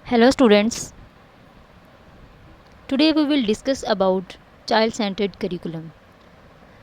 Hello students, today we will discuss about child centered curriculum.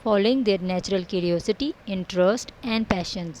following their natural curiosity, interest and passions.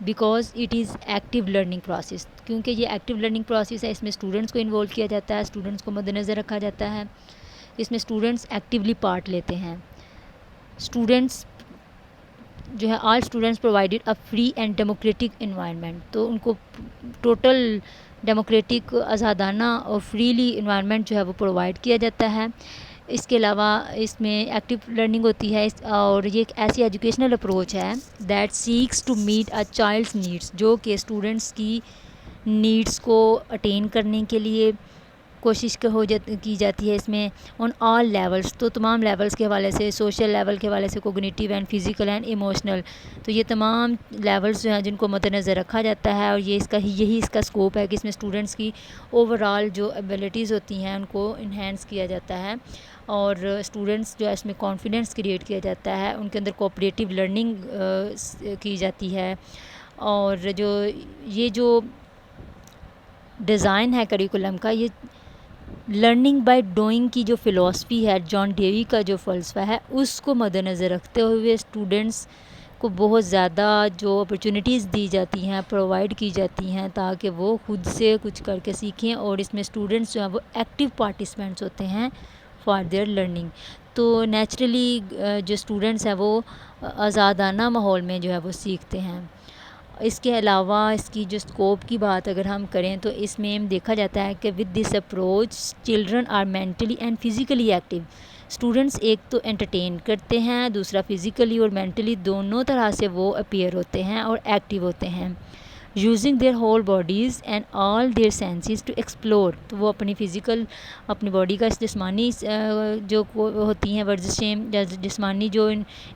Because it is active learning process, کیونکہ یہ active learning process ہے، اس میں students کو involve کیا جاتا ہے، students کو مد نظر رکھا جاتا ہے، اس میں اسٹوڈنٹس ایکٹیولی پارٹ لیتے ہیں. اسٹوڈنٹس جو ہے all students provided a free and democratic environment, تو ان کو ٹوٹل ڈیموکریٹک آزادانہ اور فریلی انوائرمنٹ جو ہے وہ پرووائڈ کیا جاتا ہے. اس کے علاوہ اس میں ایکٹیو لرننگ ہوتی ہے، اور یہ ایک ایسی ایجوکیشنل اپروچ ہے that seeks to meet a child's needs, جو کہ اسٹوڈنٹس کی نیڈس کو اٹین کرنے کے لیے کوشش کی جاتی ہے. اس میں آن آل لیولس، تو تمام لیولس کے حوالے سے، سوشل لیول کے حوالے سے، cognitive and physical and emotional, تو یہ تمام لیولس جو ہیں جن کو مد نظر رکھا جاتا ہے، اور یہی اس کا اسکوپ ہے کہ اس میں اسٹوڈنٹس کی اوور آل جو ایبلٹیز ہوتی ہیں ان کو انہینس کیا جاتا ہے، اور اسٹوڈنٹس جو ہے اس میں کانفیڈنس کریٹ کیا جاتا ہے، ان کے اندر کوآپریٹیو لرننگ کی جاتی ہے. اور یہ جو ڈیزائن ہے کریکولم کا، یہ لرننگ بائی ڈوئنگ کی جو فلاسفی ہے، جان ڈیوی کا جو فلسفہ ہے، اس کو مد نظر رکھتے ہوئے اسٹوڈنٹس کو بہت زیادہ جو اپرچونیٹیز دی جاتی ہیں، پرووائڈ کی جاتی ہیں، تاکہ وہ خود سے کچھ کر کے سیکھیں. اور اس میں اسٹوڈنٹس جو ہیں وہ ایکٹیو پارٹیسپینٹس ہوتے ہیں فار دیئر لرننگ. تو نیچرلی جو اسٹوڈنٹس ہیں وہ آزادانہ ماحول میں جو ہے وہ سیکھتے ہیں. اس کے علاوہ اس کی جو اسکوپ کی بات اگر ہم کریں تو اس میں دیکھا جاتا ہے کہ with this approach children are mentally and physically active. Students ایک تو انٹرٹین کرتے ہیں، دوسرا فزیکلی اور مینٹلی دونوں طرح سے وہ اپیئر ہوتے ہیں اور ایکٹیو ہوتے ہیں. Using their whole bodies and all their senses to explore, تو وہ اپنی باڈی کا جسمانی جو ہوتی ہیں ورزشیں یا جسمانی جو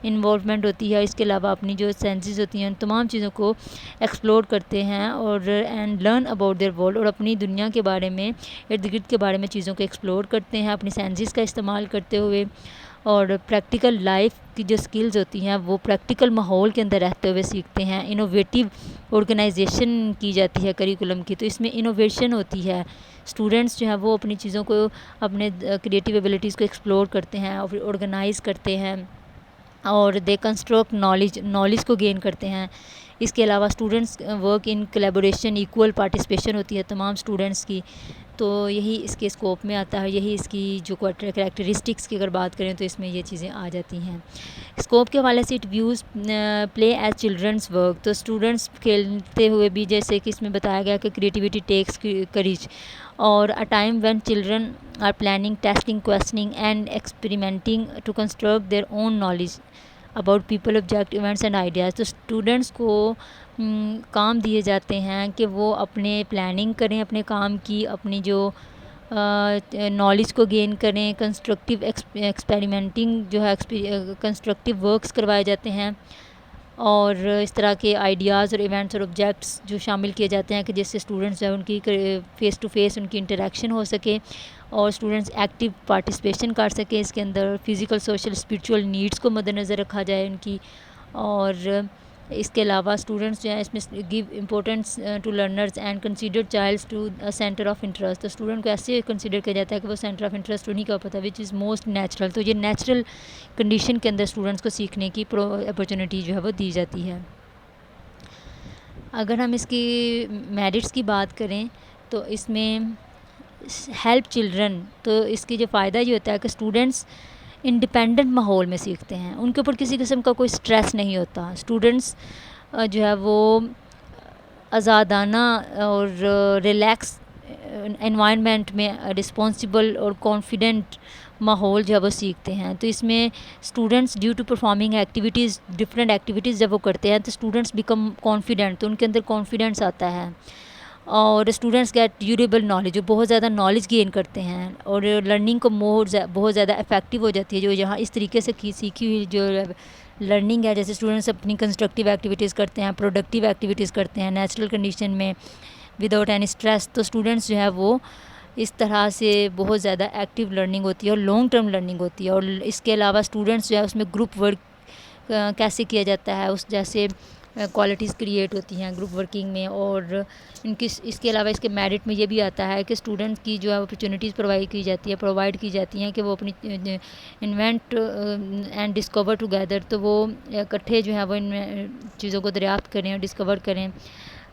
انوالومنٹ ہوتی ہے، اس کے علاوہ اپنی جو سینسز ہوتی ہیں ان تمام چیزوں کو ایکسپلور کرتے ہیں، اور and learn about their world, اور اپنی دنیا کے بارے میں، ارد گرد کے بارے میں چیزوں کو ایکسپلور کرتے ہیں اپنی سینسز کا استعمال کرتے ہوئے. اور پریکٹیکل لائف کی جو سکلز ہوتی ہیں وہ پریکٹیکل ماحول کے اندر رہتے ہوئے سیکھتے ہیں. انوویٹیو آرگنائزیشن کی جاتی ہے کریکولم کی، تو اس میں انوویشن ہوتی ہے. اسٹوڈنٹس جو ہیں وہ اپنی چیزوں کو، اپنے کریٹیو ایبلٹیز کو ایکسپلور کرتے ہیں اور پھر آرگنائز کرتے ہیں، اور دے کنسٹرکٹ نالج کو گین کرتے ہیں. اس کے علاوہ students work in collaboration, equal participation ہوتی ہے تمام اسٹوڈنٹس کی. تو یہی اس کے اسکوپ میں آتا ہے، یہی اس کی جو کریکٹرسٹکس کی اگر بات کریں تو اس میں یہ چیزیں آ جاتی ہیں. اسکوپ کے حوالے سے it views play as children's work, تو اسٹوڈنٹس کھیلتے ہوئے بھی، جیسے کہ اس میں بتایا گیا کہ کریٹیوٹی ٹیکس کریج، اور a time when children are planning, testing, questioning and experimenting to construct their own knowledge about people, object, events and ideas. تو اسٹوڈنٹس کو کام دیے جاتے ہیں کہ وہ اپنے پلاننگ کریں اپنے کام کی، اپنی جو نالج کو گین کریں، کنسٹرکٹیو ایکسپیریمنٹنگ جو ہے کنسٹرکٹیو ورکس کروائے جاتے ہیں، اور اس طرح کے آئیڈیاز اور ایونٹس اور آبجیکٹس جو شامل کیے جاتے ہیں کہ جس سے اسٹوڈنٹس جو ہے ان کی فیس ٹو فیس ان کی انٹریکشن ہو سکے، اور اسٹوڈنٹس ایکٹیو پارٹیسپیشن کر سکیں اس کے اندر. فزیکل، سوشل، اسپریچول نیڈس کو مد نظر رکھا جائے ان کی. اور اس کے علاوہ اسٹوڈنٹس جو ہیں اس میں give importance to learners and consider child's to center of interest. تو اسٹوڈنٹ کو ایسے کنسیڈر کیا جاتا ہے کہ وہ سینٹر آف انٹرسٹ انہیں کا پتہ، وچ از موسٹ نیچرل. تو یہ نیچرل کنڈیشن کے اندر اسٹوڈنٹس کو سیکھنے کی اپرچونیٹی جو ہے وہ دی جاتی ہے. اگر ہم اس کی میرٹس کی بات کریں تو اس میں ہیلپ چلڈرن، تو اس کی جو فائدہ یہ ہوتا ہے کہ اسٹوڈنٹس انڈیپینڈنٹ ماحول میں سیکھتے ہیں، ان کے اوپر کسی قسم کا کوئی اسٹریس نہیں ہوتا. اسٹوڈنٹس جو ہے وہ آزادانہ اور ریلیکس انوائرمنٹ میں رسپانسبل اور کانفیڈنٹ ماحول جو ہے وہ سیکھتے ہیں. تو اس میں students due to performing activities, different activities جب وہ کرتے ہیں تو اسٹوڈنٹس بیکم کانفیڈنٹ، تو ان کے اندر کانفیڈنس آتا ہے. اور اسٹوڈنٹس گیٹ ڈیوریبل نالج، جو بہت زیادہ نالج گین کرتے ہیں، اور لرننگ کو بہت زیادہ افیکٹو ہو جاتی ہے. جو یہاں اس طریقے سے سیکھی ہوئی جو لرننگ ہے، جیسے اسٹوڈنٹس اپنی کنسٹرکٹیو ایکٹیویٹیز کرتے ہیں، پروڈکٹیو ایکٹیویٹیز کرتے ہیں نیچرل کنڈیشن میں وداؤٹ اینی اسٹریس، تو اسٹوڈنٹس جو ہے وہ اس طرح سے بہت زیادہ ایکٹیو لرننگ ہوتی ہے اور لانگ ٹرم لرننگ ہوتی ہے. اور اس کے علاوہ اسٹوڈنٹس جو ہے اس میں گروپ ورک کیسے کیا جاتا ہے، اس جیسے کوالٹیز کریٹ ہوتی ہیں گروپ ورکنگ میں. اور ان کی اس کے علاوہ اس کے میرٹ میں یہ بھی آتا ہے کہ اسٹوڈنٹس کی جو ہے اپرچونیٹیز پرووائڈ کی جاتی ہیں کہ وہ اپنی انوینٹ اینڈ ڈسکور ٹوگیدر. تو وہ اکٹھے جو ہے وہ ان چیزوں کو دریافت کریں اور ڈسکور کریں.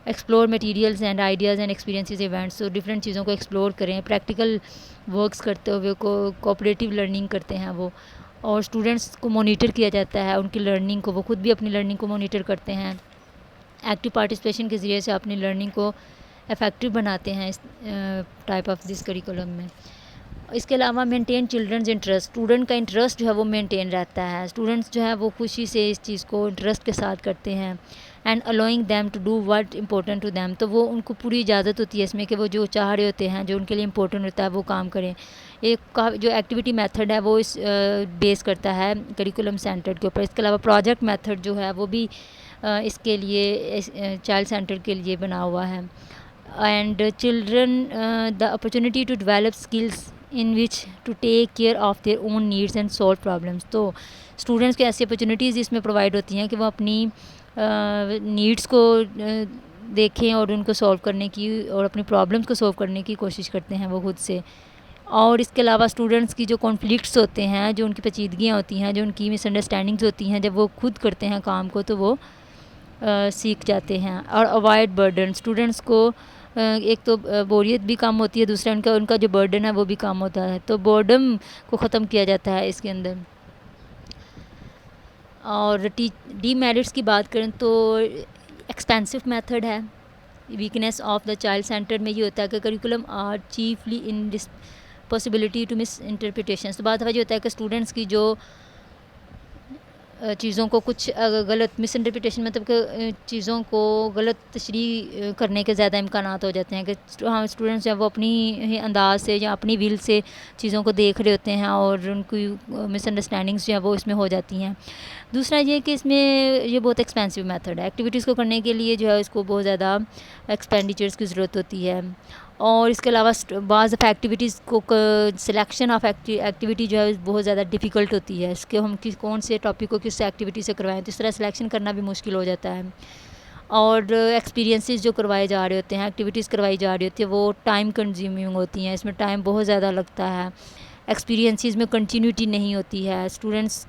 Explore materials and ideas and experiences events. تو ڈفرینٹ چیزوں کو ایکسپلور کریں. پریکٹیکل ورکس کرتے ہوئے کوآپریٹیو لرننگ کرتے ہیں وہ. اور اسٹوڈنٹس کو مانیٹر کیا جاتا ہے ان کی لرننگ کو. وہ خود بھی اپنی لرننگ کو مانیٹر کرتے ہیں. ایکٹیو پارٹیسپیشن کے ذریعے سے اپنی لرننگ کو افیکٹو بناتے ہیں اس ٹائپ آف دس کریکولم میں. اس کے علاوہ مینٹین چلڈرنز انٹرسٹ. اسٹوڈنٹ کا انٹرسٹ جو ہے وہ مینٹین رہتا ہے. اسٹوڈنٹس جو ہے وہ خوشی سے اس چیز کو انٹرسٹ کے ساتھ کرتے ہیں. And allowing them to do what important to them. تو وہ ان کو پوری اجازت ہوتی ہے اس میں کہ وہ جو چاہ رہے ہوتے ہیں جو ان کے لیے امپورٹنٹ ہوتا ہے وہ کام کریں. ایک جو ایکٹیویٹی میتھڈ ہے وہ اس بیس کرتا ہے کریکولم سینٹرڈ کے اوپر. اس کے علاوہ پروجیکٹ میتھڈ جو ہے وہ بھی اس کے لیے چائلڈ سینٹر کے لیے بنا ہوا ہے. And children the opportunity to develop skills in which to take care of their own needs and solve problems. تو اسٹوڈنٹس کو ایسی اپرچونیٹیز اس میں پرووائڈ ہوتی ہیں کہ وہ اپنی نیڈس کو دیکھیں اور ان کو سولو کرنے کی اور اپنی پرابلمس کو سولو کرنے کی کوشش کرتے ہیں وہ خود سے. اور اس کے علاوہ اسٹوڈنٹس کی جو کانفلکٹس ہوتے ہیں, جو ان کی پیچیدگیاں ہوتی ہیں, جو ان کی مس انڈرسٹینڈنگز ہوتی ہیں, جب وہ خود کرتے ہیں کام کو تو وہ سیکھ جاتے ہیں. اور اوائڈ برڈن. اسٹوڈنٹس کو ایک تو بوریت بھی کم ہوتی ہے, دوسرا ان کا جو برڈن ہے وہ بھی کم ہوتا ہے. تو بورڈم کو ختم کیا جاتا ہے اس کے اندر. اور ڈی میرٹس کی بات کریں تو ایکسپینسو میتھڈ ہے. Weakness of the child center میں یہ ہوتا ہے کہ curriculum are chiefly in this possibility to misinterpretations. تو بعض دفعہ یہ ہوتا ہے کہ اسٹوڈنٹس کی جو چیزوں کو کچھ غلط مس انٹرپریٹیشن مطلب کہ چیزوں کو غلط تشریح کرنے کے زیادہ امکانات ہو جاتے ہیں کہ ہم اسٹوڈنٹس جو ہے وہ اپنی انداز سے یا اپنی ویل سے چیزوں کو دیکھ رہے ہوتے ہیں اور ان کی مس انڈرسٹینڈنگس جو ہیں وہ اس میں ہو جاتی ہیں. دوسرا یہ کہ اس میں یہ بہت ایکسپینسو میتھڈ ہے. ایکٹیویٹیز کو کرنے کے لیے جو ہے اس کو بہت زیادہ ایکسپینڈیچرس کی ضرورت ہوتی ہے. اور اس کے علاوہ بعض آف ایکٹیویٹیز کو سلیکشن آف ایکٹیویٹی جو ہے بہت زیادہ ڈیفیکلٹ ہوتی ہے. اس کے ہم کون سے ٹاپک کو کس ایکٹیویٹی سے کروائیں تو اس طرح سلیکشن کرنا بھی مشکل ہو جاتا ہے. اور ایکسپیرینسز جو کروائے جا رہے ہوتے ہیں, ایکٹیویٹیز کروائی جا رہی ہوتی ہے وہ ٹائم کنزیومنگ ہوتی ہیں. اس میں ٹائم بہت زیادہ لگتا ہے. ایکسپیرینسز میں کنٹینیوٹی نہیں ہوتی ہے. اسٹوڈنٹس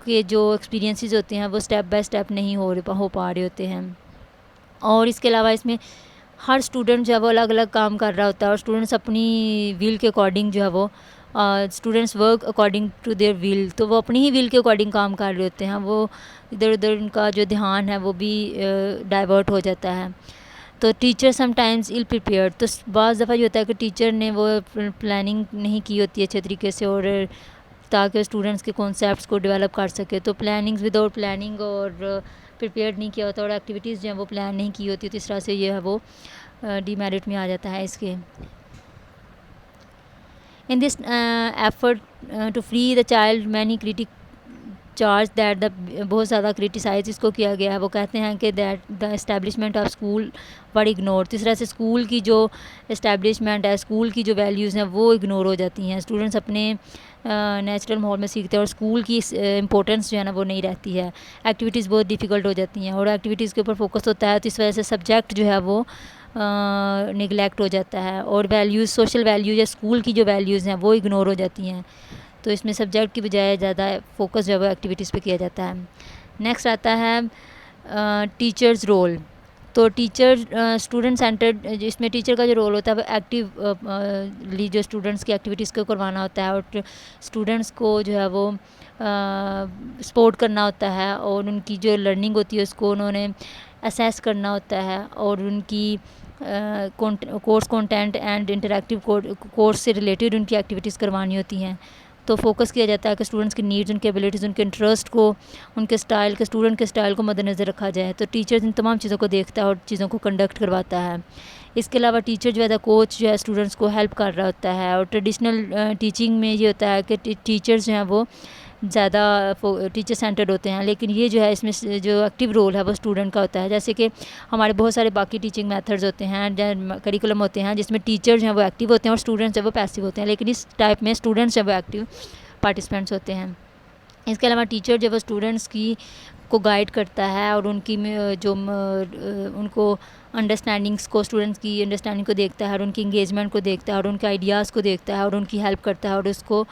کے جو ایکسپیرینسز ہوتے ہیں وہ اسٹیپ بائی اسٹیپ نہیں ہو پا رہے ہوتے ہیں. اور اس کے علاوہ اس میں ہر اسٹوڈنٹ جو ہے وہ الگ الگ کام کر رہا ہوتا ہے اور اسٹوڈنٹس اپنی ویل کے اکارڈنگ جو ہے وہ students work according to their will. تو وہ اپنی ہی ویل کے اکارڈنگ کام کر رہے ہوتے ہیں. وہ ادھر ادھر ان کا جو دھیان ہے وہ بھی ڈائیورٹ ہو جاتا ہے. تو teacher some times L prepared. تو بعض دفعہ یہ ہوتا ہے کہ ٹیچر نے وہ پلاننگ نہیں کی ہوتی ہے اچھے طریقے سے اور تاکہ اسٹوڈنٹس کے کانسیپٹس کو ڈیولپ کر سکے. تو پلاننگز وداؤٹ پلاننگ اور پریپیئرڈ نہیں کیا ہوتا اور ایکٹیویٹیز جو ہیں وہ پلان نہیں کی ہوتی. تو اس طرح سے یہ ہے وہ ڈی میرٹ میں آ جاتا ہے اس کے. In this effort to free the child many critic charge that the بہت زیادہ کریٹیسائز اس کو کیا گیا ہے. وہ کہتے ہیں کہ that the establishment of school were ignore. تو اس طرح سے اسکول کی جو اسٹیبلشمنٹ ہے, اسکول کی جو ویلیوز ہیں وہ اگنور ہو جاتی ہیں. اسٹوڈنٹس اپنے نیچرل ماحول میں سیکھتے ہیں اور اسکول کی امپورٹنس جو ہے نا وہ نہیں رہتی ہے. ایکٹیویٹیز بہت ڈیفیکلٹ ہو جاتی ہیں اور ایکٹیویٹیز کے اوپر فوکس ہوتا ہے تو اس وجہ سے سبجیکٹ جو ہے وہ نگلیکٹ ہو جاتا ہے اور ویلیوز سوشل ویلیوز یا اسکول کی جو ویلیوز ہیں وہ اگنور ہو جاتی ہیں. تو اس میں سبجیکٹ کی بجائے زیادہ فوکس جو ہے وہ ایکٹیویٹیز پہ کیا جاتا ہے. نیکسٹ آتا ہے ٹیچرز رول. تو ٹیچر اسٹوڈنٹ سینٹرڈ, اس میں ٹیچر کا جو رول ہوتا ہے وہ ایکٹیولی جو اسٹوڈنٹس کی ایکٹیویٹیز کو کروانا ہوتا ہے اور اسٹوڈنٹس کو جو ہے وہ سپورٹ کرنا ہوتا ہے اور ان کی جو لرننگ ہوتی ہے اس کو انہوں نے اسیس کرنا ہوتا ہے اور ان کی course content and interactive course سے ریلیٹڈ ان کی ایکٹیویٹیز کروانی ہوتی ہیں. تو فوکس کیا جاتا ہے کہ اسٹوڈنٹس کی نیڈز, ان کی ایبلٹیز, ان کے انٹرسٹ کو, ان کے اسٹائل کے اسٹوڈنٹ کے اسٹائل کو مد نظر رکھا جائے. تو ٹیچر ان تمام چیزوں کو دیکھتا ہے اور چیزوں کو کنڈکٹ کرواتا ہے. اس کے علاوہ ٹیچر جو ہے کوچ جو ہے اسٹوڈنٹس کو ہیلپ کر رہا ہوتا ہے. اور ٹریڈیشنل ٹیچنگ میں یہ ہوتا ہے کہ ٹیچرز جو ہیں وہ زیادہ ٹیچر سینٹرڈ ہوتے ہیں, لیکن یہ جو ہے اس میں جو ایکٹیو رول ہے وہ اسٹوڈنٹ کا ہوتا ہے. جیسے کہ ہمارے بہت سارے باقی ٹیچنگ میتھڈز ہوتے ہیں, کریکولم ہوتے ہیں جس میں ٹیچر جو ہیں وہ ایکٹیو ہوتے ہیں اور اسٹوڈنٹس جو ہے وہ پیسیو ہوتے ہیں, لیکن اس ٹائپ میں اسٹوڈنٹس جو ہے وہ ایکٹیو پارٹیسپینٹس ہوتے ہیں. اس کے علاوہ ٹیچر جو ہے وہ اسٹوڈنٹس کی کو گائیڈ کرتا ہے اور ان کی ان کو انڈرسٹینڈنگس کو، اسٹوڈنٹس کی انڈرسٹینڈنگ کو دیکھتا ہے اور ان کی انگیجمنٹ کو دیکھتا ہے اور ان کے آئیڈیاز کو دیکھتا ہے اور ان کی ہیلپ کرتا ہے اور اس کو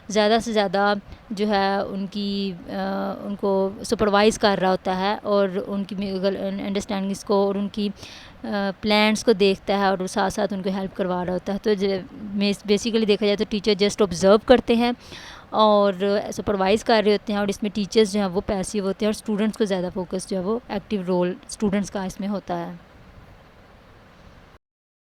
زیادہ سے زیادہ جو ہے ان کو سپروائز کر رہا ہوتا ہے اور ان کی انڈرسٹینڈنگس کو اور ان کی پلانس کو دیکھتا ہے اور ساتھ ساتھ ان کو ہیلپ کروا رہا ہوتا ہے. تو بیسیکلی دیکھا جائے تو ٹیچر جسٹ آبزرو کرتے ہیں اور سپروائز کر رہے ہوتے ہیں، اور اس میں ٹیچرز جو ہیں وہ پیسیو ہوتے ہیں اور اسٹوڈنٹس کو زیادہ فوکس جو ہے وہ ایکٹیو رول اسٹوڈنٹس کا اس میں ہوتا ہے.